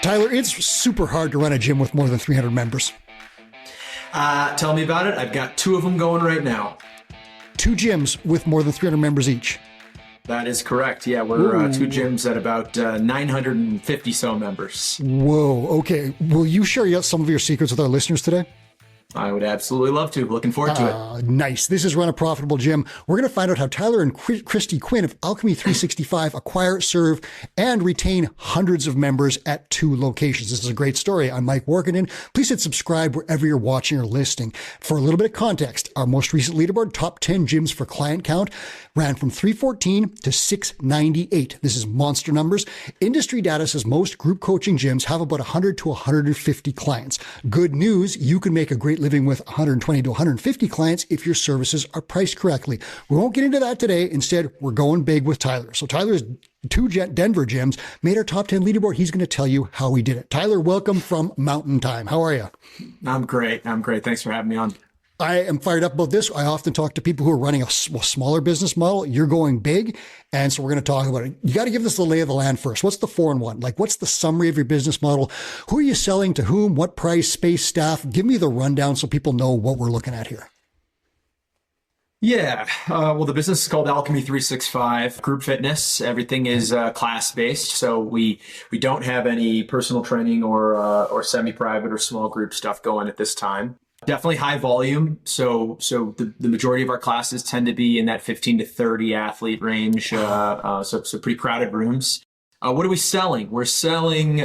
Tyler, it's super hard to run a gym with more than 300 members. Tell me about it. I've got 2 of them going right now. 2 gyms with more than 300 members each. That is correct. Yeah, we're 2 gyms at about 950 so members. Whoa. Okay. Will you share some of your secrets with our listeners today? I would absolutely love to. Looking forward to it. Nice. This is Run a Profitable Gym. We're going to find out how Tyler and Christy Quinn of Alchemy 365 acquire, serve, and retain hundreds of members at 2 locations. This is a great story. I'm Mike Warkentin. Please hit subscribe wherever you're watching or listening. For a little bit of context, our most recent leaderboard, top 10 gyms for client count, ran from 314 to 698. This is monster numbers. Industry data says most group coaching gyms have about 100 to 150 clients. Good news, you can make a great living with 120 to 150 clients if your services are priced correctly. We won't get into that today. Instead, we're going big with Tyler. So Tyler's 2 Denver gyms made our top 10 leaderboard. He's going to tell you how we did it. Tyler, welcome from Mountain Time. How are you? I'm great. Thanks for having me on. I am fired up about this. I often talk to people who are running a smaller business model. You're going big. And so we're going to talk about it. You got to give us the lay of the land first. What's the 4-in-1? Like, what's the summary of your business model? Who are you selling to whom? What price, space, staff? Give me the rundown so people know what we're looking at here. Yeah. Well, the business is called Alchemy 365 Group Fitness. Everything is class-based. So we don't have any personal training or semi-private or small group stuff going at this time. Definitely high volume. So the majority of our classes tend to be in that 15 to 30 athlete range. So pretty crowded rooms. What are we selling? We're selling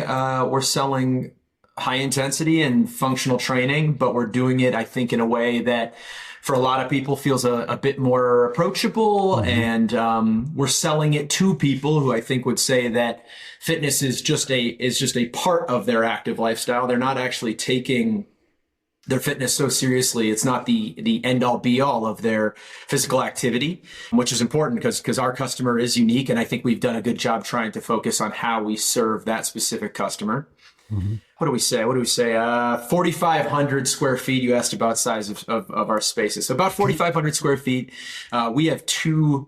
high intensity and functional training, but we're doing it, I think, in a way that for a lot of people feels a bit more approachable. Mm-hmm. And we're selling it to people who I think would say that fitness is just a part of their active lifestyle. They're not actually taking their fitness so seriously. It's not the end all be all of their physical activity, which is important because our customer is unique. And I think we've done a good job trying to focus on how we serve that specific customer. Mm-hmm. What do we say? 4,500 square feet. You asked about size of our spaces. So about 4,500 square feet. We have 2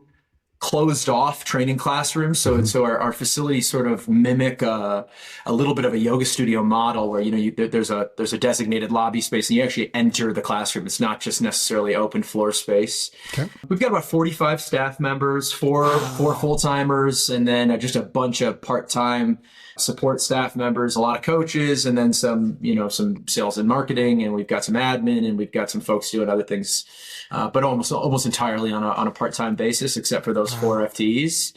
closed off training classrooms. So our facilities sort of mimic a little bit of a yoga studio model where, there's a designated lobby space and you actually enter the classroom. It's not just necessarily open floor space. Okay. We've got about 45 staff members, 4 full-timers, and then just a bunch of part-time support staff members, a lot of coaches, and then some sales and marketing, and we've got some admin, and we've got some folks doing other things, but almost entirely on a part-time basis, except for those 4 FTEs.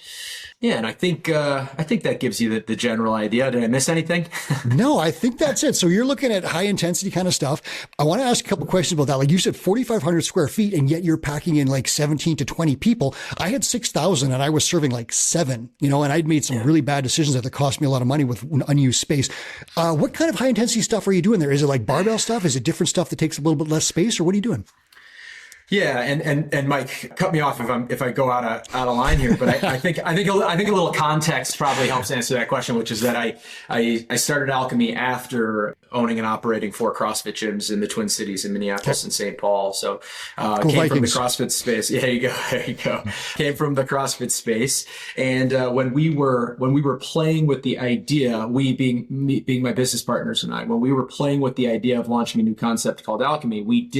Yeah, and I think that gives you the general idea. Did I miss anything? No, I think that's it. So you're looking at high intensity kind of stuff. I want to ask a couple questions about that. Like you said, 4,500 square feet, and yet you're packing in like 17 to 20 people. I had 6,000 and I was serving like 7, and I'd made some really bad decisions that cost me a lot of money with unused space. What kind of high intensity stuff are you doing there? Is it like barbell stuff? Is it different stuff that takes a little bit less space, or what are you doing? Yeah, and Mike, cut me off if I go out of line here, but I think a little context probably helps answer that question, which is that I started Alchemy after owning and operating 4 CrossFit gyms in the Twin Cities in Minneapolis and St. Paul. So came from the CrossFit space. Yeah, there you go. Came from the CrossFit space, and when we were playing with the idea, we being my business partners and I, when we were playing with the idea of launching a new concept called Alchemy, we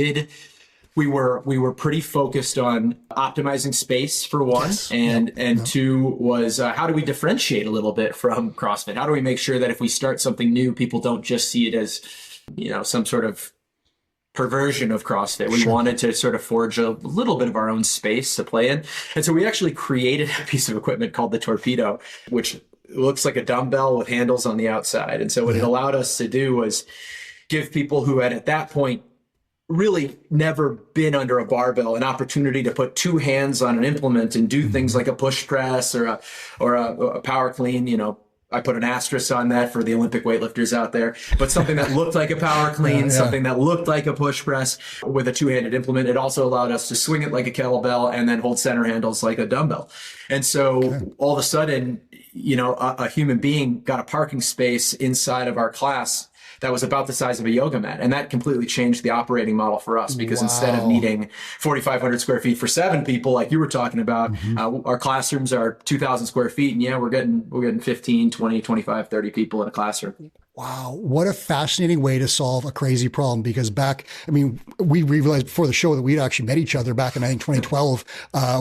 were pretty focused on optimizing space for one, and 2 was how do we differentiate a little bit from CrossFit? How do we make sure that if we start something new, people don't just see it as some sort of perversion of CrossFit? We wanted to sort of forge a little bit of our own space to play in, and so we actually created a piece of equipment called the Torpedo, which looks like a dumbbell with handles on the outside. And so what it allowed us to do was give people who had at that point really never been under a barbell an opportunity to put 2 hands on an implement and do things like a push press or a power clean. I put an asterisk on that for the Olympic weightlifters out there, but something that looked like a power clean, something that looked like a push press with a 2-handed implement. It also allowed us to swing it like a kettlebell and then hold center handles like a dumbbell. And so all of a sudden, a human being got a parking space inside of our class that was about the size of a yoga mat. And that completely changed the operating model for us, because instead of needing 4,500 square feet for 7 people, like you were talking about, our classrooms are 2,000 square feet. And yeah, we're getting 15, 20, 25, 30 people in a classroom. Wow, what a fascinating way to solve a crazy problem. Because we realized before the show that we'd actually met each other back in, I think, 2012,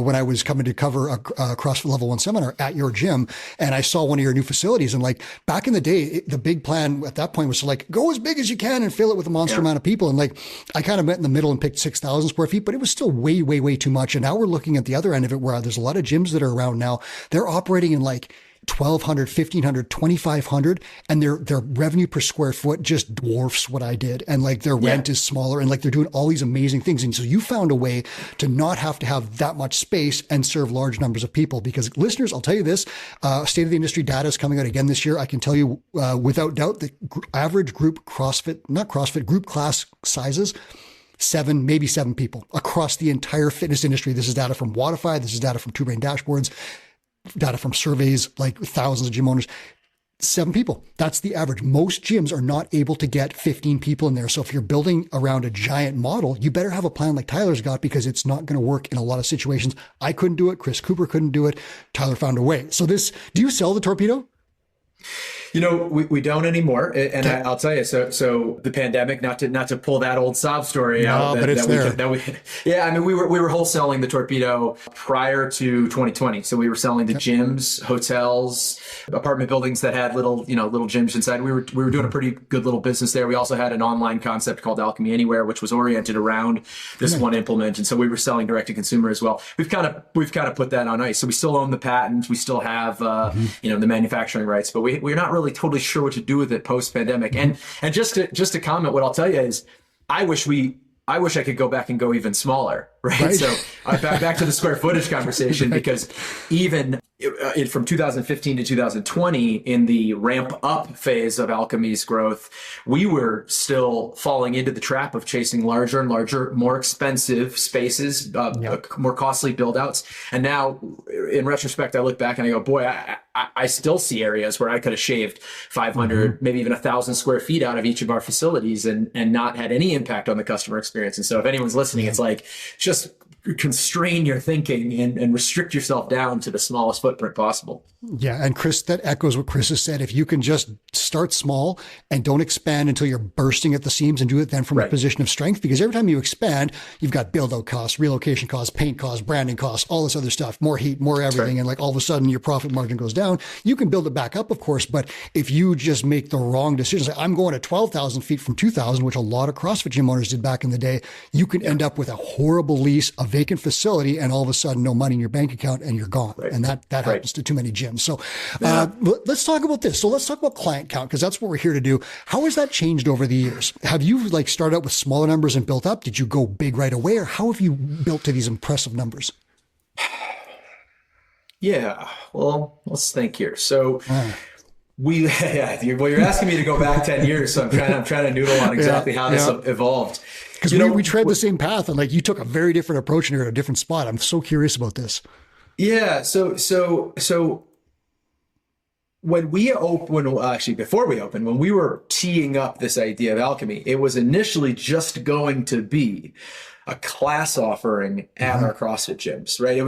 when I was coming to cover a CrossFit Level 1 seminar at your gym. And I saw one of your new facilities. And like back in the day, the big plan at that point was to like go as big as you can and fill it with a monster amount of people. And like I kind of met in the middle and picked 6,000 square feet, but it was still way, way, way too much. And now we're looking at the other end of it, where there's a lot of gyms that are around now. They're operating in like 1,200, 1,500, 2,500, and their revenue per square foot just dwarfs what I did. And like their rent is smaller, and like they're doing all these amazing things. And so you found a way to not have to have that much space and serve large numbers of people. Because listeners, I'll tell you this, state of the industry data is coming out again this year. I can tell you without doubt the average group group class sizes, 7, maybe 7 people across the entire fitness industry. This is data from Wodify. This is data from Two Brain Dashboards, data from surveys, like thousands of gym owners. 7 people. That's the average. Most gyms are not able to get 15 people in there. So if you're building around a giant model, you better have a plan like Tyler's got, because it's not going to work in a lot of situations. I couldn't do it. Chris Cooper couldn't do it. Tyler found a way. So do you sell the Torpedo? We don't anymore, and I'll tell you. So the pandemic, not to pull that old sob story out. But it's there. We were wholesaling the Torpedo prior to 2020. So we were selling to gyms, hotels, apartment buildings that had little gyms inside. We were doing a pretty good little business there. We also had an online concept called Alchemy Anywhere, which was oriented around this one implement, and so we were selling direct to consumer as well. We've kind of put that on ice. So we still own the patent. We still have the manufacturing rights, but we're not really totally sure what to do with it post pandemic. And just to comment, what I'll tell you is, I wish I could go back and go even smaller, right? So back to the square footage conversation, because even from 2015 to 2020, in the ramp up phase of Alchemy's growth, we were still falling into the trap of chasing larger and larger, more expensive spaces, more costly build outs. And now in retrospect, I look back and I go, boy, I still see areas where I could have shaved 500, maybe even 1,000 square feet out of each of our facilities and not had any impact on the customer experience. And so if anyone's listening, it's like, just constrain your thinking and restrict yourself down to the smallest footprint possible. Yeah. And Chris, that echoes what Chris has said. If you can just start small and don't expand until you're bursting at the seams, and do it then from a position of strength, because every time you expand, you've got build out costs, relocation costs, paint costs, branding costs, all this other stuff, more heat, more everything. And like all of a sudden your profit margin goes down. You can build it back up, of course, but if you just make the wrong decisions, like I'm going to 12,000 feet from 2,000, which a lot of CrossFit gym owners did back in the day, you can end up with a horrible lease, a vacant facility, and all of a sudden no money in your bank account and you're gone. And that happens to too many gyms. So let's talk about this. So let's talk about client count, because that's what we're here to do. How has that changed over the years? Have you like started out with smaller numbers and built up? Did you go big right away, or how have you built to these impressive numbers? Yeah, well, let's think here. So you're asking me to go back 10 years. So I'm trying to noodle on exactly how this evolved. Because we tread the same path, and like you took a very different approach and you're at a different spot. I'm so curious about this. Yeah. So when we before we opened, when we were teeing up this idea of Alchemy, it was initially just going to be a class offering at our CrossFit gyms, right? It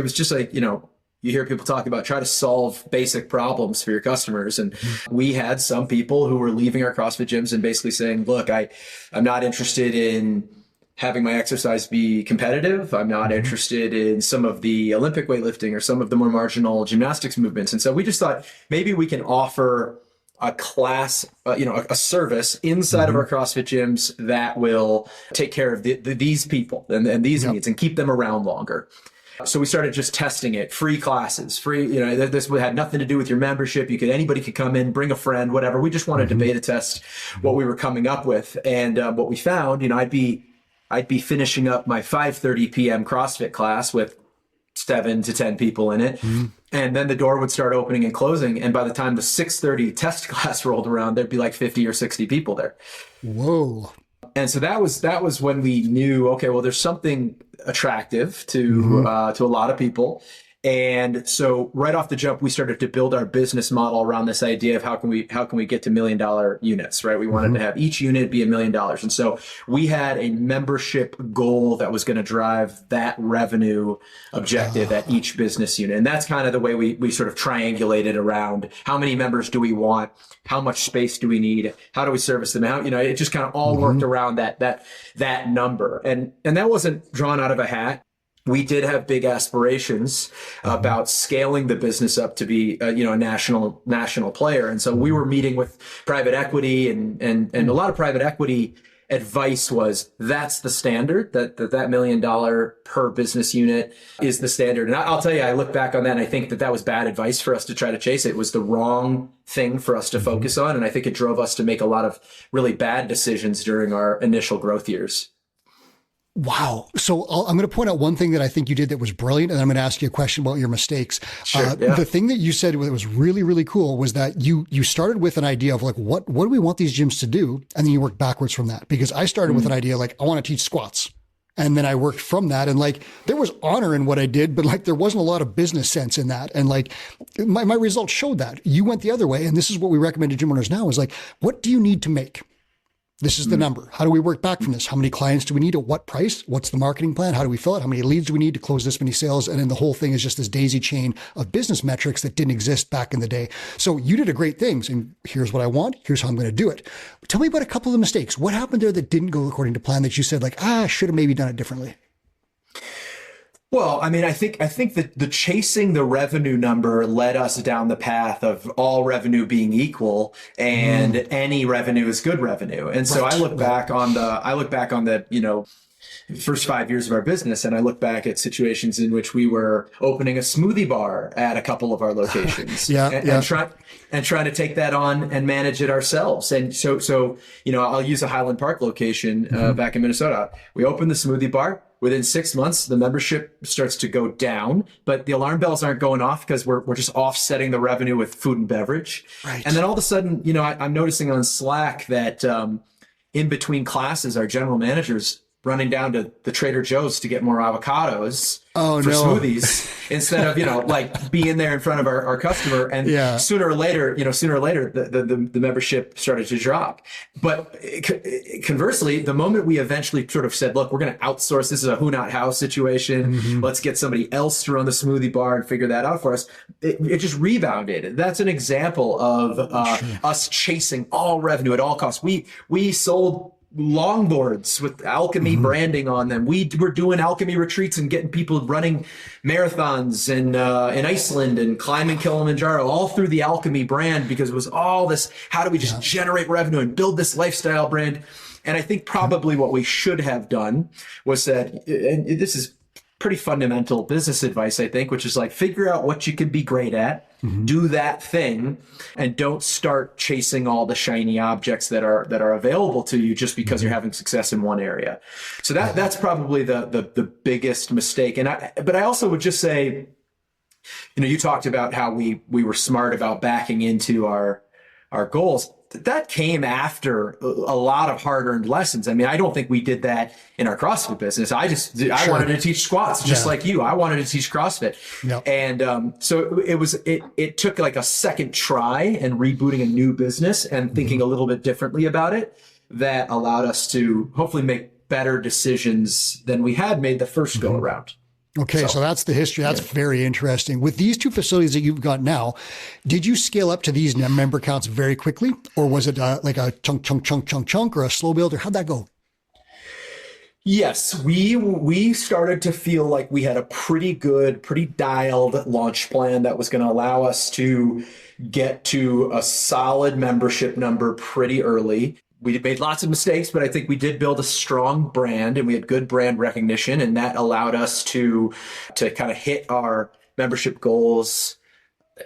was just like, you hear people talk about try to solve basic problems for your customers. And we had some people who were leaving our CrossFit gyms and basically saying, look, I'm not interested in having my exercise be competitive. I'm not interested in some of the Olympic weightlifting or some of the more marginal gymnastics movements. And so we just thought maybe we can offer a class, a service inside of our CrossFit gyms that will take care of these people and these needs and keep them around longer. So we started just testing it, free classes, this had nothing to do with your membership. Anybody could come in, bring a friend, whatever. We just wanted to beta test what we were coming up with. And what we found, I'd be finishing up my 5:30 p.m. CrossFit class with 7 to 10 people in it. And then the door would start opening and closing. And by the time the 6:30 test class rolled around, there'd be like 50 or 60 people there. Whoa. And so that was when we knew, okay, well, there's something attractive to a lot of people. And so right off the jump, we started to build our business model around this idea of how can we get to $1 million units, right? We wanted to have each unit be $1 million. And so we had a membership goal that was going to drive that revenue objective at each business unit. And that's kind of the way we sort of triangulated around how many members do we want? How much space do we need? How do we service them? How, it just kind of all worked around that number. And that wasn't drawn out of a hat. We did have big aspirations about scaling the business up to be, a national player. And so we were meeting with private equity and a lot of private equity advice was that's the standard, that $1 million per business unit is the standard. And I'll tell you, I look back on that and I think that was bad advice for us to try to chase. It was the wrong thing for us to focus on. And I think it drove us to make a lot of really bad decisions during our initial growth years. Wow. So I'm going to point out one thing that I think you did that was brilliant, and I'm going to ask you a question about your mistakes. Sure, yeah. The thing that you said that was really, really cool was that you started with an idea of like, what do we want these gyms to do? And then you worked backwards from that, because I started with an idea like, I want to teach squats. And then I worked from that, and like, there was honor in what I did, but like, there wasn't a lot of business sense in that. And like, my results showed that. You went the other way. And this is what we recommend to gym owners now is like, what do you need to make? This is the number. How do we work back from this? How many clients do we need? At what price? What's the marketing plan? How do we fill it? How many leads do we need to close this many sales? And then the whole thing is just this daisy chain of business metrics that didn't exist back in the day. So you did a great thing. And here's what I want. Here's how I'm going to do it. Tell me about a couple of the mistakes. What happened there that didn't go according to plan that you said like, I should have maybe done it differently? Well, I mean, I think that the chasing the revenue number led us down the path of all revenue being equal and any revenue is good revenue. And so I look back on the first 5 years of our business, and I look back at situations in which we were opening a smoothie bar at a couple of our locations and trying to take that on and manage it ourselves. And so I'll use a Highland Park location back in Minnesota. We opened the smoothie bar. Within 6 months, the membership starts to go down, but the alarm bells aren't going off because we're just offsetting the revenue with food and beverage. Right. And then all of a sudden, I'm noticing on Slack that in between classes, our general managers running down to the Trader Joe's to get more avocados for smoothies instead of, like being there in front of our customer. And sooner or later, the membership started to drop. But conversely, the moment we eventually sort of said, look, we're going to outsource, this is a who not how situation. Let's get somebody else to run the smoothie bar and figure that out for us. It just rebounded. That's an example of us chasing all revenue at all costs. We sold longboards with Alchemy branding on them. We were doing Alchemy retreats and getting people running marathons in Iceland and climbing Kilimanjaro, all through the Alchemy brand, because it was all this, how do we just generate revenue and build this lifestyle brand? And I think probably what we should have done was said, and this is pretty fundamental business advice, I think, which is like, figure out what you can be great at, do that thing, and don't start chasing all the shiny objects that are available to you just because you're having success in one area. So that's probably the biggest mistake. But I also would just say, you talked about how we were smart about backing into our goals. That came after a lot of hard-earned lessons. I mean, I don't think we did that in our CrossFit business. I wanted to teach squats just like you. I wanted to teach CrossFit. Yep. And so it took like a second try and rebooting a new business and thinking a little bit differently about it that allowed us to hopefully make better decisions than we had made the first go around. Okay, so that's the history. That's very interesting. With these two facilities that you've got now, did you scale up to these member counts very quickly? Or was it like a chunk, or a slow build? Or how'd that go? Yes, we started to feel like we had a pretty good, pretty dialed launch plan that was going to allow us to get to a solid membership number pretty early. We made lots of mistakes, but I think we did build a strong brand and we had good brand recognition, and that allowed us to kind of hit our membership goals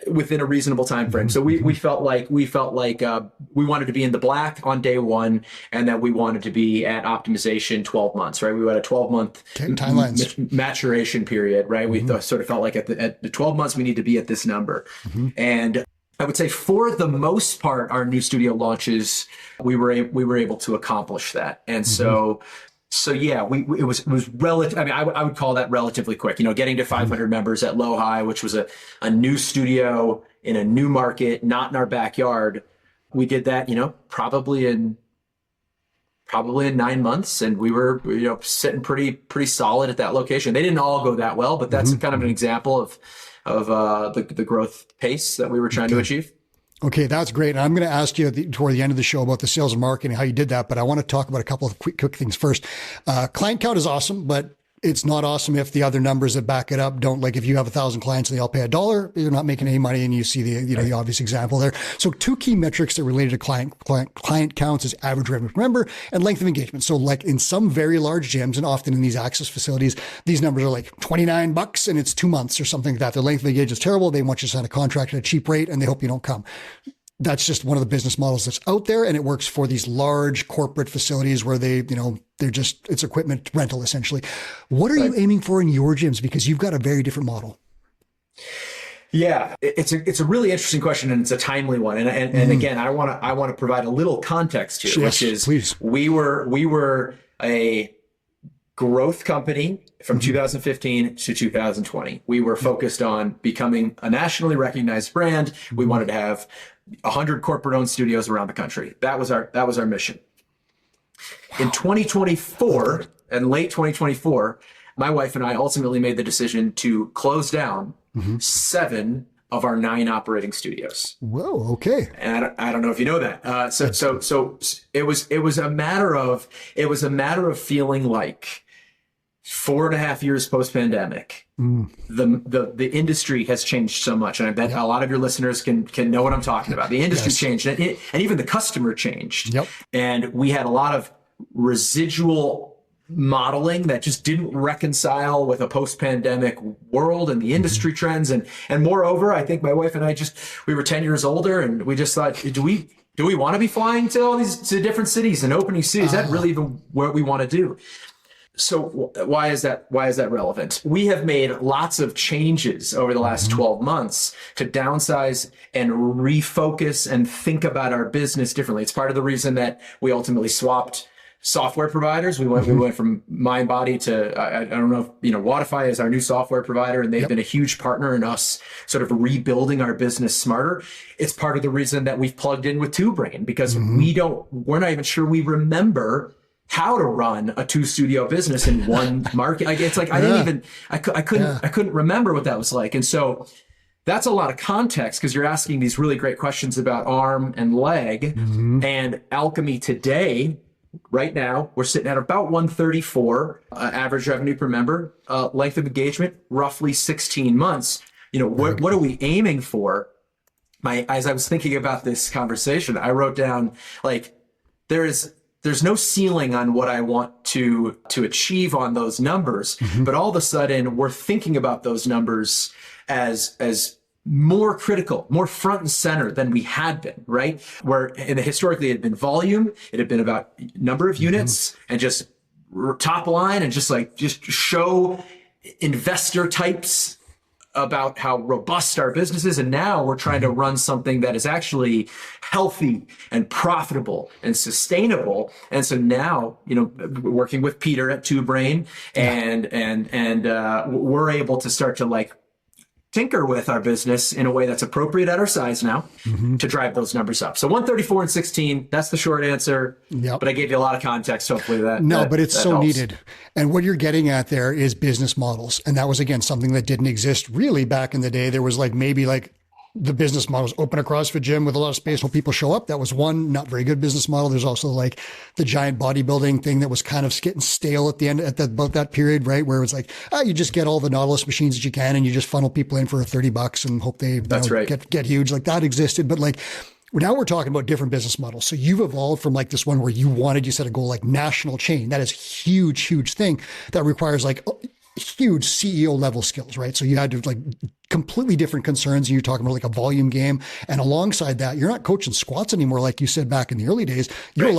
within a reasonable time frame. So we felt like we wanted to be in the black on day one, and that we wanted to be at optimization 12 months, right? We had a 12-month timelines maturation period, right? We sort of felt like at the 12 months we need to be at this number. And I would say for the most part, our new studio launches, we were able to accomplish that. And so So yeah, it was relative. I mean, I would call that relatively quick. Getting to 500 members at Low High, which was a new studio in a new market, not in our backyard. We did that, probably in 9 months, and we were sitting pretty solid at that location. They didn't all go that well, but that's kind of an example of the growth pace that we were trying to achieve. Okay, that's great. And I'm going to ask you toward the end of the show about the sales and marketing, how you did that. But I want to talk about a couple of quick things first. Client count is awesome, but it's not awesome if the other numbers that back it up don't. Like if you have 1,000 clients and they all pay $1, you're not making any money, and you see the obvious example there. So two key metrics that are related to client counts is average revenue per member and length of engagement. So like in some very large gyms and often in these access facilities, these numbers are like $29 and it's 2 months or something like that. Their length of engagement is terrible. They want you to sign a contract at a cheap rate and they hope you don't come. That's just one of the business models that's out there, and it works for these large corporate facilities where it's equipment rental essentially. What are you aiming for in your gyms? Because you've got a very different model. Yeah, it's a really interesting question, and it's a timely one. And again, I want to provide a little context here, yes, which is please. we were a growth company from 2015 to 2020. We were focused on becoming a nationally recognized brand. We wanted to have 100 corporate-owned studios around the country. That was our mission. In 2024 and late 2024, my wife and I ultimately made the decision to close down 7 of our 9 operating studios. Whoa, okay. And I don't know if you know that. So it was a matter of feeling like 4.5 years post-pandemic, the industry has changed so much. And I bet a lot of your listeners can know what I'm talking about. The industry changed, and even the customer changed. Yep. And we had a lot of residual modeling that just didn't reconcile with a post-pandemic world and the industry trends. And moreover, I think my wife and I we were 10 years older, and we just thought, do we want to be flying to all these different cities and opening cities? Is that really even what we want to do? So why is that relevant? We have made lots of changes over the last 12 months to downsize and refocus and think about our business differently. It's part of the reason that we ultimately swapped software providers. We went from MindBody to, I don't know if, Wodify is our new software provider, and they've been a huge partner in us sort of rebuilding our business smarter. It's part of the reason that we've plugged in with TwoBrain, because we're not even sure we remember how to run a 2-studio business in one market. It's like, I couldn't remember what that was like. And so that's a lot of context, because you're asking these really great questions about arm and leg. And Alchemy today, right now, we're sitting at about 134 average revenue per member, length of engagement, roughly 16 months. What are we aiming for? As I was thinking about this conversation, I wrote down, like, there's no ceiling on what I want to achieve on those numbers, but all of a sudden we're thinking about those numbers as more critical, more front and center than we had been, right? Where historically it had been volume, it had been about number of units and just top line, and just show investor types about how robust our business is. And now we're trying to run something that is actually healthy and profitable and sustainable. And so now, working with Peter at TwoBrain, and we're able to start to tinker with our business in a way that's appropriate at our size now to drive those numbers up. So 134 and 16, that's the short answer. Yep. But I gave you a lot of context. Hopefully but it's so helps. Needed. And what you're getting at there is business models. And that was, again, something that didn't exist really back in the day. There was maybe the business models, open a CrossFit gym with a lot of space where people show up. That was one not very good business model. There's also the giant bodybuilding thing that was kind of getting stale at the end, about that period, right? Where it was you just get all the Nautilus machines that you can, and you just funnel people in for $30 and hope they get huge. That existed. But now we're talking about different business models. So you've evolved from this one where you set a goal national chain. That is huge thing that requires huge CEO level skills, right? So you had to completely different concerns. And you're talking about a volume game. And alongside that, you're not coaching squats anymore. Like you said back in the early days, you're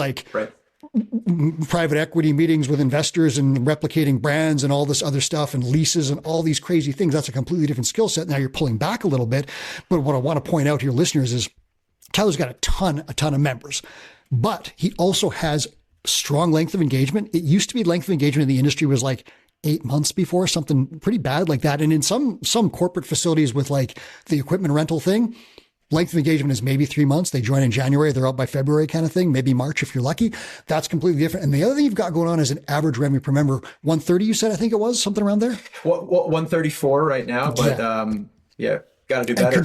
private equity meetings with investors and replicating brands and all this other stuff and leases and all these crazy things. That's a completely different skill set. Now you're pulling back a little bit. But what I want to point out to your listeners is Tyler's got a ton of members, but he also has strong length of engagement. It used to be length of engagement in the industry was like 8 months before, something pretty bad like that. And in some corporate facilities with like the equipment rental thing, length of engagement is maybe 3 months. They join in January, they're out by February kind of thing, maybe March if you're lucky. That's completely different. And the other thing you've got going on is an average revenue per member. 130, you said, I think it was something around there. Well, 134 right now, but yeah. Got to do better.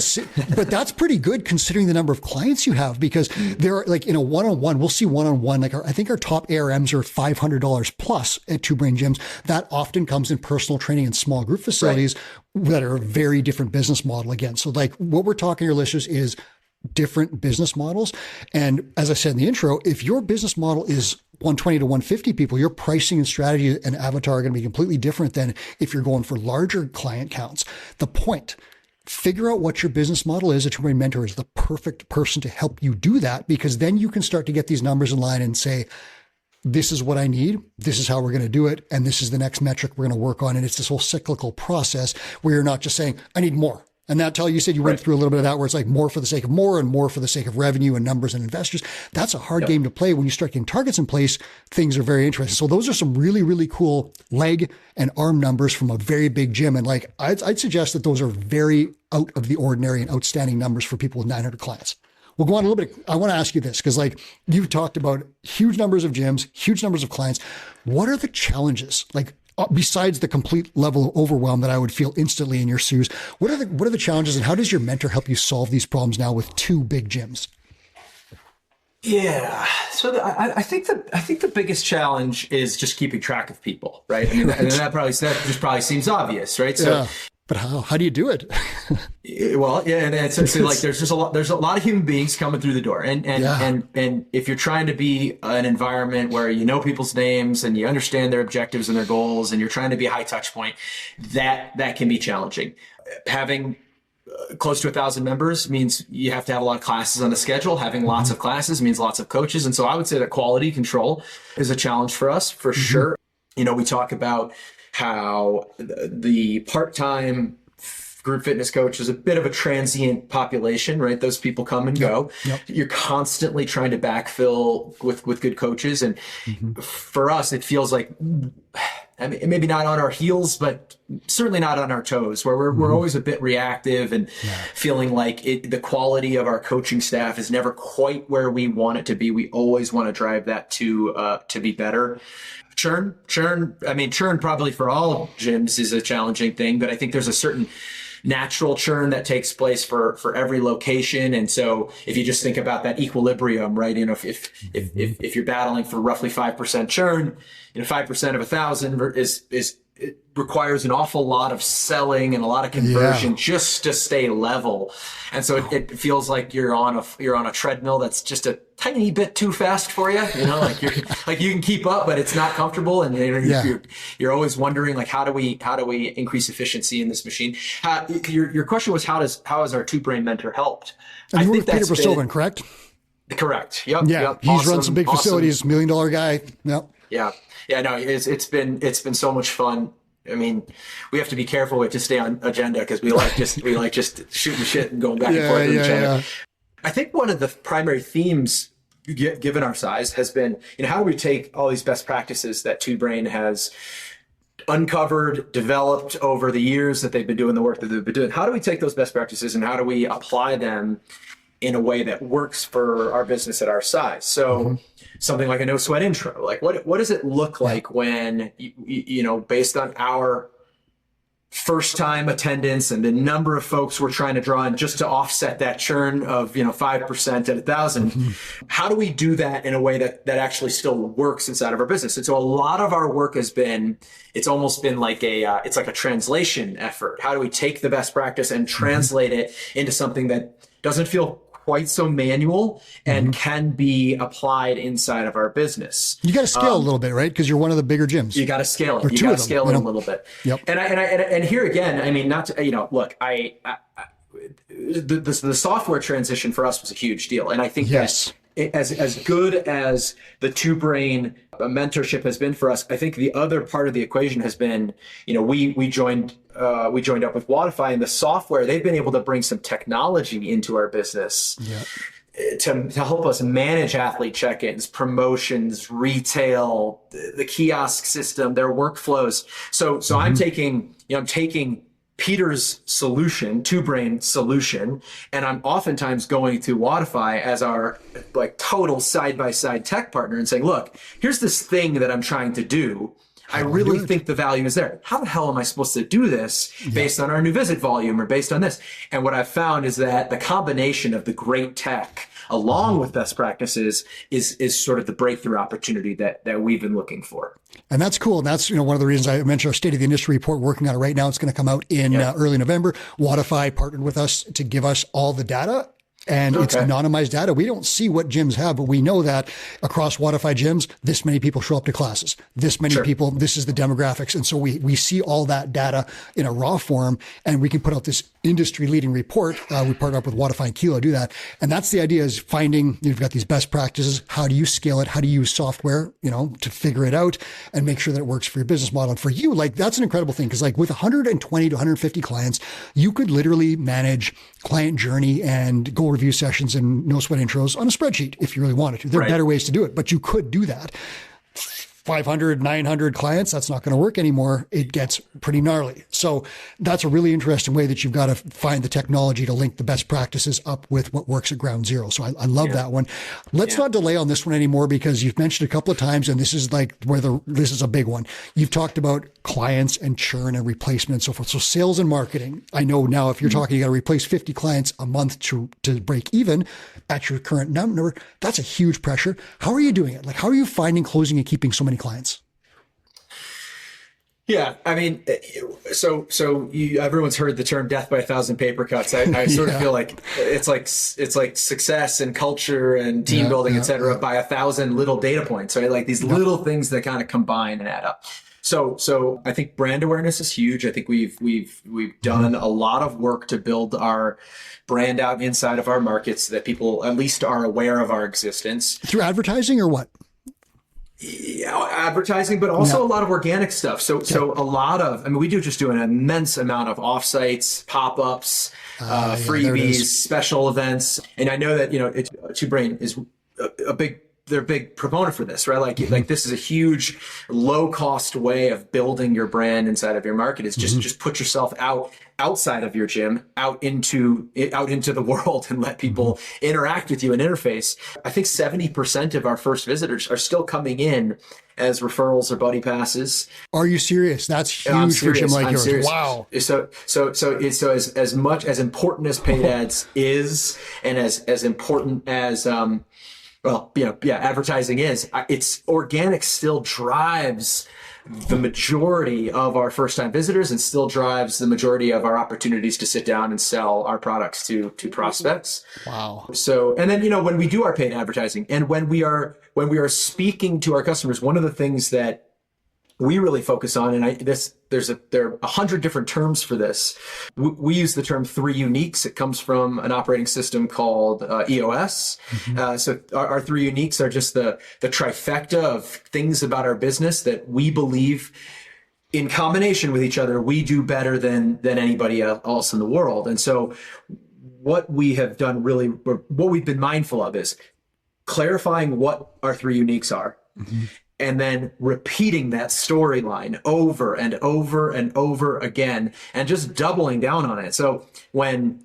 But that's pretty good considering the number of clients you have, because there are like in a one-on-one, we'll see one-on-one, like I think our top ARMs are $500 plus at Two Brain Gyms. That often comes in personal training and small group facilities that are a very different business model again. So like what we're talking to your listeners is different business models. And as I said in the intro, if your business model is 120 to 150 people, your pricing and strategy and avatar are going to be completely different than if you're going for larger client counts. The point, figure out what your business model is. A Two Brain mentor is the perfect person to help you do that, because then you can start to get these numbers in line and say, this is what I need. This is how we're going to do it. And this is the next metric we're going to work on. And it's this whole cyclical process where you're not just saying, I need more. And that's how you said you went through a little bit of that, where it's like more for the sake of more and more for the sake of revenue and numbers and investors. That's a hard game to play. When you start getting targets in place, things are very interesting. So those are some really, really cool leg and arm numbers from a very big gym. And like, I'd suggest that those are very out of the ordinary and outstanding numbers for people with 900 clients. We'll go on a little bit. I want to ask you this, because like you've talked about huge numbers of gyms, huge numbers of clients. What are the challenges? Like, besides the complete level of overwhelm that I would feel instantly in your shoes, what are the challenges, and how does your mentor help you solve these problems now with two big gyms? Yeah. So I think the biggest challenge is just keeping track of people, right? I mean, and that just probably seems obvious, right? So, but how do you do it? Well, yeah, and it's like there's a lot of human beings coming through the door, and if you're trying to be an environment where you know people's names and you understand their objectives and their goals, and you're trying to be a high touch point, that can be challenging. Having close to 1,000 members means you have to have a lot of classes on the schedule. Having lots of classes means lots of coaches, and so I would say that quality control is a challenge for us for sure. You know, we talk about how the part-time group fitness coach is a bit of a transient population, right? Those people come and go. Yep. You're constantly trying to backfill with good coaches. And for us, it feels like, I mean, maybe not on our heels, but certainly not on our toes, where we're always a bit reactive and feeling like the quality of our coaching staff is never quite where we want it to be. We always want to drive that to be better. Churn probably for all gyms is a challenging thing, but I think there's a certain natural churn that takes place for every location. And so if you just think about that equilibrium, right? You know, if you're battling for roughly 5% churn, 5% of 1,000 it requires an awful lot of selling and a lot of conversion just to stay level. And so it feels like you're on a treadmill that's just a tiny bit too fast for you. You know, like you can keep up, but it's not comfortable. And you're always wondering, like, how do we increase efficiency in this machine? Your question was, how has our Two Brain mentor helped? And you were with Peter Verstoven, correct? Correct. Yep. Yeah. Yep. He's run some big facilities, $1 million guy. Yep. Yeah. Yeah, no, it's been so much fun. I mean, we have to be careful to stay on agenda, because we like just shooting shit and going back and forth with each other. Yeah. I think one of the primary themes, given our size, has been, how do we take all these best practices that Two Brain has uncovered, developed over the years that they've been doing the work that they've been doing? How do we take those best practices and how do we apply them in a way that works for our business at our size? So something like a no sweat intro, like what does it look like when, based on our first time attendance and the number of folks we're trying to draw in just to offset that churn of, 5% at 1,000, how do we do that in a way that actually still works inside of our business? And so a lot of our work it's almost been like it's like a translation effort. How do we take the best practice and translate it into something that doesn't feel quite so manual and can be applied inside of our business? You got to scale a little bit, right? Because you're one of the bigger gyms. You got to scale it. You got to scale it a little bit. Yep. And here again, I mean, not to, look, the software transition for us was a huge deal. And I think that as good as the Two Brain mentorship has been for us, I think the other part of the equation has been, we joined up with Wodify, and the software, they've been able to bring some technology into our business to help us manage athlete check-ins, promotions, retail, the kiosk system, their workflows. So I'm taking Peter's solution, Two Brain solution, and I'm oftentimes going to Wodify as our like total side-by-side tech partner and saying, look, here's this thing that I'm trying to do. I really think the value is there. How the hell am I supposed to do this based on our new visit volume or based on this? And what I've found is that the combination of the great tech along with best practices is sort of the breakthrough opportunity that we've been looking for. And that's cool. And that's, one of the reasons I mentioned our State of the Industry report, working on it right now. It's going to come out in early November. Wodify partnered with us to give us all the data. And it's anonymized data. We don't see what gyms have, but we know that across Wodify gyms, this many people show up to classes. This many people, this is the demographics. And so we see all that data in a raw form, and we can put out this industry leading report. We partner up with Wodify and Kilo to do that. And that's the idea, is finding, you've got these best practices. How do you scale it? How do you use software, to figure it out and make sure that it works for your business model? And for you, like, that's an incredible thing. Cause like with 120 to 150 clients, you could literally manage client journey and goal review sessions and no sweat intros on a spreadsheet if you really wanted to. There are better ways to do it, but you could do that. 500, 900 clients, that's not going to work anymore. It gets pretty gnarly. So that's a really interesting way that you've got to find the technology to link the best practices up with what works at ground zero. So I love that one. Let's not delay on this one anymore, because you've mentioned a couple of times, and this is like where this is a big one. You've talked about clients and churn and replacement and so forth. So sales and marketing, I know now if you're talking, you got to replace 50 clients a month to break even at your current number, that's a huge pressure. How are you doing it? Like, how are you finding, closing, and keeping so many clients? Yeah, I mean, so everyone's heard the term "death by a thousand paper cuts." I sort of feel like it's like success and culture and team building, et cetera, by a thousand little data points, right? Like these little things that kind of combine and add up. So I think brand awareness is huge. I think we've done a lot of work to build our brand out inside of our markets so that people at least are aware of our existence. Through advertising or what? Yeah, advertising, but also a lot of organic stuff. So a lot of, we do an immense amount of offsites, pop-ups, freebies, special events. And I know that, Two Brain is they're a big proponent for this, right? Like this is a huge low cost way of building your brand inside of your market, is just put yourself outside of your gym, out into the world, and let people interact with you and interface. I think 70% of our first visitors are still coming in as referrals or buddy passes. Are you serious? That's huge for a gym like yours. Serious. Wow. So as much as important as paid ads is, and as important as advertising is, it's organic still drives the majority of our first-time visitors and still drives the majority of our opportunities to sit down and sell our products to prospects. Wow. So, and then, when we do our paid advertising and when we are speaking to our customers, one of the things that we really focus on, and there are 100 different terms for this. We use the term 3 uniques. It comes from an operating system called EOS. So our 3 uniques are just the trifecta of things about our business that we believe, in combination with each other, we do better than anybody else in the world. And so what we have done what we've been mindful of is clarifying what our 3 uniques are. And then repeating that storyline over and over and over again, and just doubling down on it. So when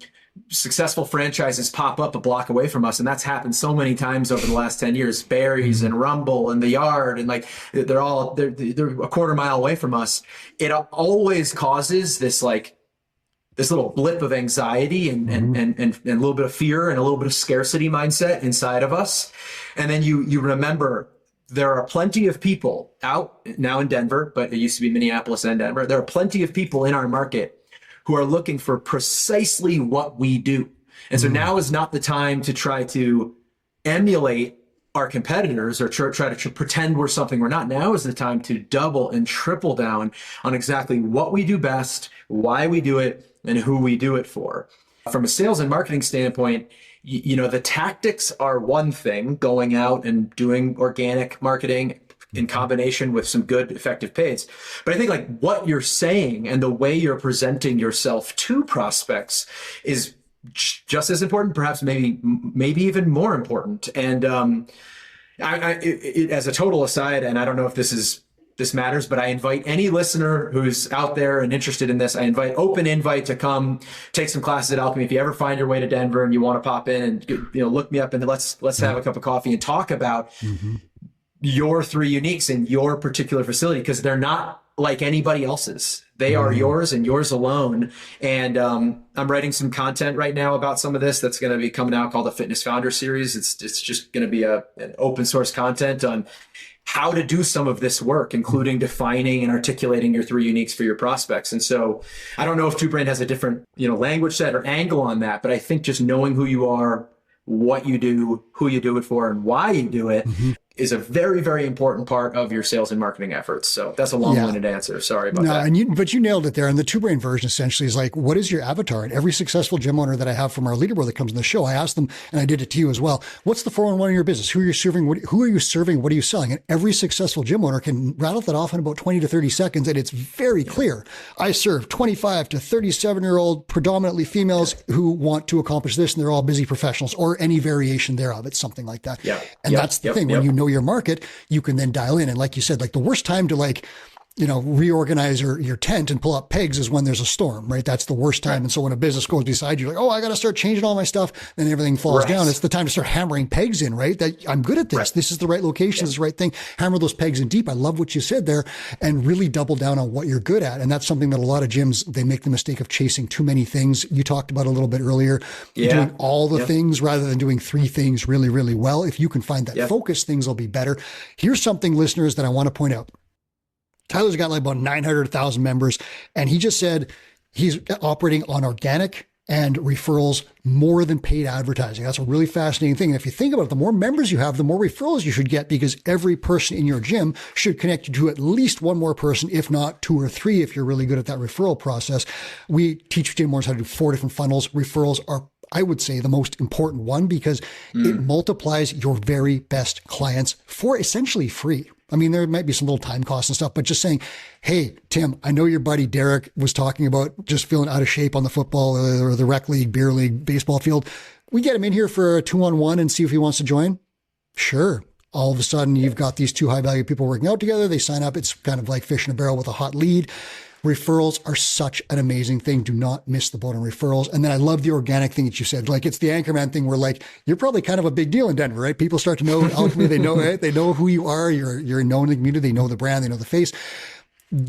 successful franchises pop up a block away from us, and that's happened so many times over the last 10 years, Barry's and Rumble and The Yard, and like they're a quarter mile away from us, it always causes this little blip of anxiety and a little bit of fear and a little bit of scarcity mindset inside of us. And then you remember, there are plenty of people out now in Denver, but it used to be Minneapolis and Denver. There are plenty of people in our market who are looking for precisely what we do. And so now is not the time to try to emulate our competitors or try to pretend we're something we're not. Now is the time to double and triple down on exactly what we do best, why we do it, and who we do it for. From a sales and marketing standpoint, the tactics are one thing, going out and doing organic marketing in combination with some good, effective pays. But I think like what you're saying and the way you're presenting yourself to prospects is just as important, perhaps maybe even more important. And as a total aside, and I don't know if this matters, but I invite any listener who's out there and interested in this, open invite to come take some classes at Alchemy. If you ever find your way to Denver and you want to pop in and, look me up and let's have a cup of coffee and talk about your three uniques in your particular facility, because they're not like anybody else's. They are yours and yours alone. And I'm writing some content right now about some of this that's going to be coming out called the Fitness Founder Series. It's just going to be an open source content on how to do some of this work, including defining and articulating your three uniques for your prospects. And so I don't know if Two Brain has a different, language set or angle on that, but I think just knowing who you are, what you do, who you do it for, and why you do it is a very, very important part of your sales and marketing efforts. So that's a long-winded answer. Sorry about that. But you nailed it there. And the Two Brain version essentially is like, what is your avatar? And every successful gym owner that I have from our leaderboard that comes on the show, I ask them, and I did it to you as well, what's the 411 in your business? Who are you serving? Who are you serving? What are you selling? And every successful gym owner can rattle that off in about 20 to 30 seconds. And it's very clear. I serve 25 to 37-year-old, predominantly females who want to accomplish this, and they're all busy professionals, or any variation thereof. It's something like that. And that's the thing. When you know your market, you can then dial in. And like you said, like the worst time to reorganize your tent and pull up pegs is when there's a storm, right? That's the worst time. And so when a business goes beside you, like, oh, I got to start changing all my stuff, then everything falls down. It's the time to start hammering pegs in, right? That I'm good at this. This is the right location. This is the right thing. Hammer those pegs in deep. I love what you said there, and really double down on what you're good at. And that's something that a lot of gyms, they make the mistake of chasing too many things. You talked about a little bit earlier, doing all the things rather than doing three things really, really well. If you can find that focus, things will be better. Here's something, listeners, that I want to point out. Tyler's got like about 900,000 members, and he just said he's operating on organic and referrals more than paid advertising. That's a really fascinating thing. And if you think about it, the more members you have, the more referrals you should get, because every person in your gym should connect you to at least one more person, if not two or three, if you're really good at that referral process. We teach gym owners how to do 4 different funnels. Referrals are, I would say, the most important one, because it multiplies your very best clients for essentially free. I mean, there might be some little time costs and stuff, but just saying, hey, Tim, I know your buddy Derek was talking about just feeling out of shape on the football or the rec league, beer league, baseball field. We get him in here for a 2-on-1 and see if he wants to join. Sure. All of a sudden, you've got these two high-value people working out together. They sign up. It's kind of like fish in a barrel with a hot lead. Referrals are such an amazing thing. Do not miss the boat on referrals. And then I love the organic thing that you said. Like, it's the Anchorman thing where, like, you're probably kind of a big deal in Denver, right? People start to know Alchemy. They know, right? They know who you are. You're known in the community. They know the brand. They know the face.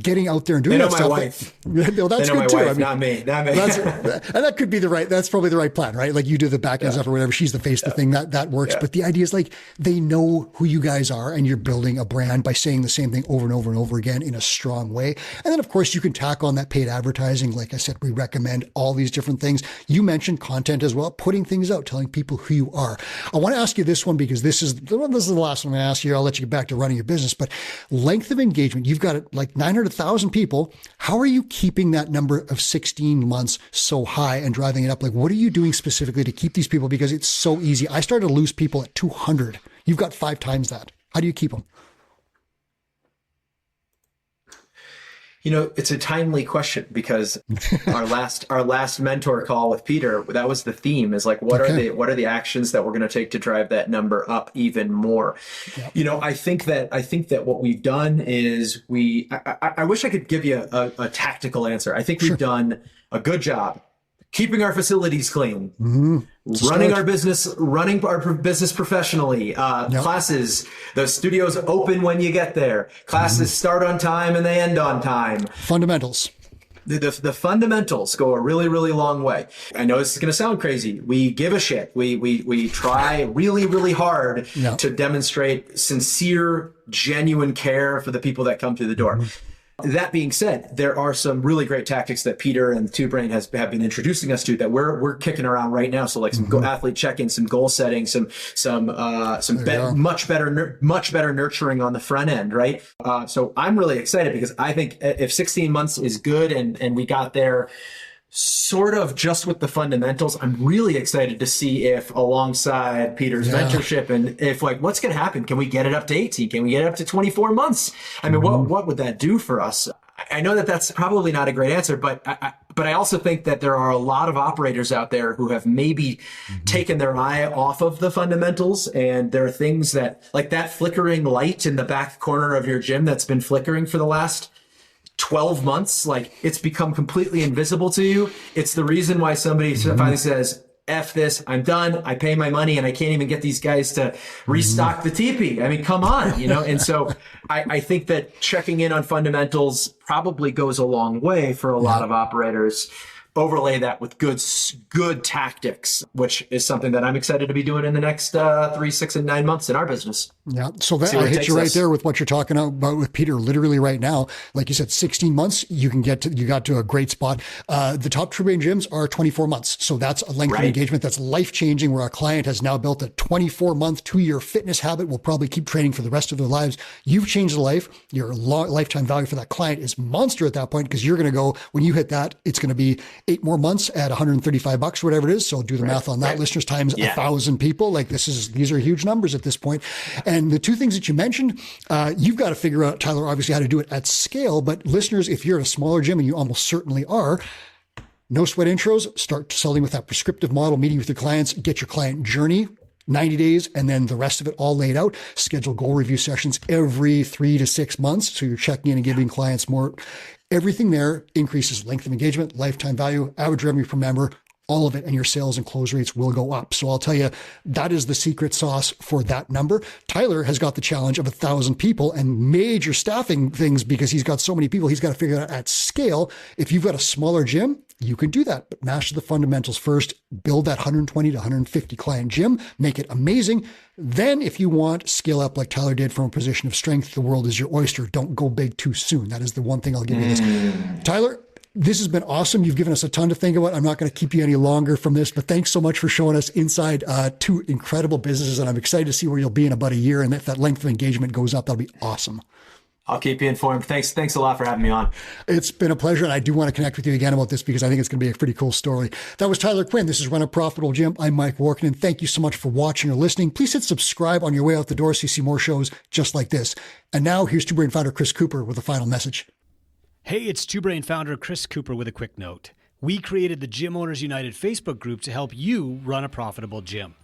Getting out there and doing that stuff. Wife. No, that's they know good too. Wife, I mean, not me. And that could be that's probably the right plan, right? Like, you do the back end stuff or whatever. She's the face, the thing that works. But the idea is, like, they know who you guys are, and you're building a brand by saying the same thing over and over and over again in a strong way. And then, of course, you can tack on that paid advertising. Like I said, we recommend all these different things. You mentioned content as well, putting things out, telling people who you are. I want to ask you this one, because this is the last one I'm going to ask you. I'll let you get back to running your business. But length of engagement, you've got like 900,000 people. How are you keeping that number of 16 months so high and driving it up? Like, what are you doing specifically to keep these people? Because it's so easy. I started to lose people at 200. You've got 5 times that. How do you keep them? It's a timely question, because our last mentor call with Peter, that was the theme, is like, what are the actions that we're going to take to drive that number up even more? Yep. I think that what we've done is I wish I could give you a tactical answer. I think we've done a good job keeping our facilities clean, running our business professionally, classes, the studio's open when you get there, classes start on time and they end on time. Fundamentals. The fundamentals go a really, really long way. I know this is going to sound crazy. We give a shit. We try really, really hard to demonstrate sincere, genuine care for the people that come through the door. That being said, there are some really great tactics that Peter and Two Brain have been introducing us to that we're kicking around right now. So, like, some athlete check-in, some goal setting, much better nurturing on the front end, right? So I'm really excited, because I think if 16 months is good and we got there sort of just with the fundamentals, I'm really excited to see if, alongside Peter's mentorship, and if, like, what's going to happen? Can we get it up to 18? Can we get it up to 24 months? I mean, what would that do for us? I know that that's probably not a great answer, but I also think that there are a lot of operators out there who have maybe taken their eye off of the fundamentals. And there are things that, like that flickering light in the back corner of your gym that's been flickering for the last 12 months, like it's become completely invisible to you. It's the reason why somebody finally says, F this, I'm done. I pay my money and I can't even get these guys to restock the teepee. I mean, come on, And so I think that checking in on fundamentals probably goes a long way for a lot of operators. Overlay that with good tactics, which is something that I'm excited to be doing in the next 3, 6, and 9 months in our business. Yeah. So that I hit you right there with what you're talking about with Peter, literally right now. Like you said, 16 months, you got to a great spot. The top True Brain gyms are 24 months. So that's a length of engagement that's life changing, where our client has now built a 24-month, 2-year fitness habit, will probably keep training for the rest of their lives. You've changed the life. Your lifetime value for that client is monster at that point, because you're going to go, when you hit that, it's going to be 8 more months at $135 or whatever it is. So do the math on that, listeners, times 1,000 people. Like these are huge numbers at this point. And the two things that you mentioned, you've got to figure out, Tyler, obviously how to do it at scale. But listeners, if you're at a smaller gym, and you almost certainly are, no sweat intros, start selling with that prescriptive model, meeting with your clients, get your client journey 90 days, and then the rest of it all laid out. Schedule goal review sessions every 3 to 6 months. So you're checking in and giving clients more. Everything there increases length of engagement, lifetime value, average revenue per member, all of it, and your sales and close rates will go up. So I'll tell you, that is the secret sauce for that number. Tyler has got the challenge of 1,000 people and major staffing things, because he's got so many people. He's got to figure out at scale. If you've got a smaller gym, you can do that, but master the fundamentals first. Build that 120 to 150 client gym, make it amazing. Then if you want, scale up like Tyler did from a position of strength. The world is your oyster. Don't go big too soon. That is the one thing I'll give you this. Tyler, this has been awesome. You've given us a ton to think about. I'm not going to keep you any longer from this, but thanks so much for showing us inside 2 incredible businesses. And I'm excited to see where you'll be in about a year. And if that length of engagement goes up, that'll be awesome. I'll keep you informed. Thanks a lot for having me on. It's been a pleasure. And I do want to connect with you again about this, because I think it's going to be a pretty cool story. That was Tyler Quinn. This is Run a Profitable Gym. I'm Mike Warkentin. Thank you so much for watching or listening. Please hit subscribe on your way out the door so you see more shows just like this. And now here's True Brain founder Chris Cooper with a final message. Hey, it's True Brain founder Chris Cooper with a quick note. We created the Gym Owners United Facebook group to help you run a profitable gym.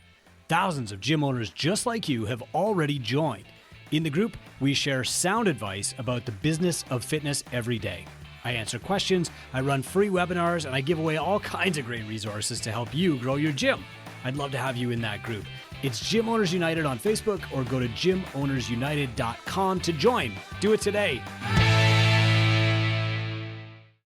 Thousands of gym owners just like you have already joined. In the group, we share sound advice about the business of fitness every day. I answer questions, I run free webinars, and I give away all kinds of great resources to help you grow your gym. I'd love to have you in that group. It's Gym Owners United on Facebook, or go to gymownersunited.com to join. Do it today.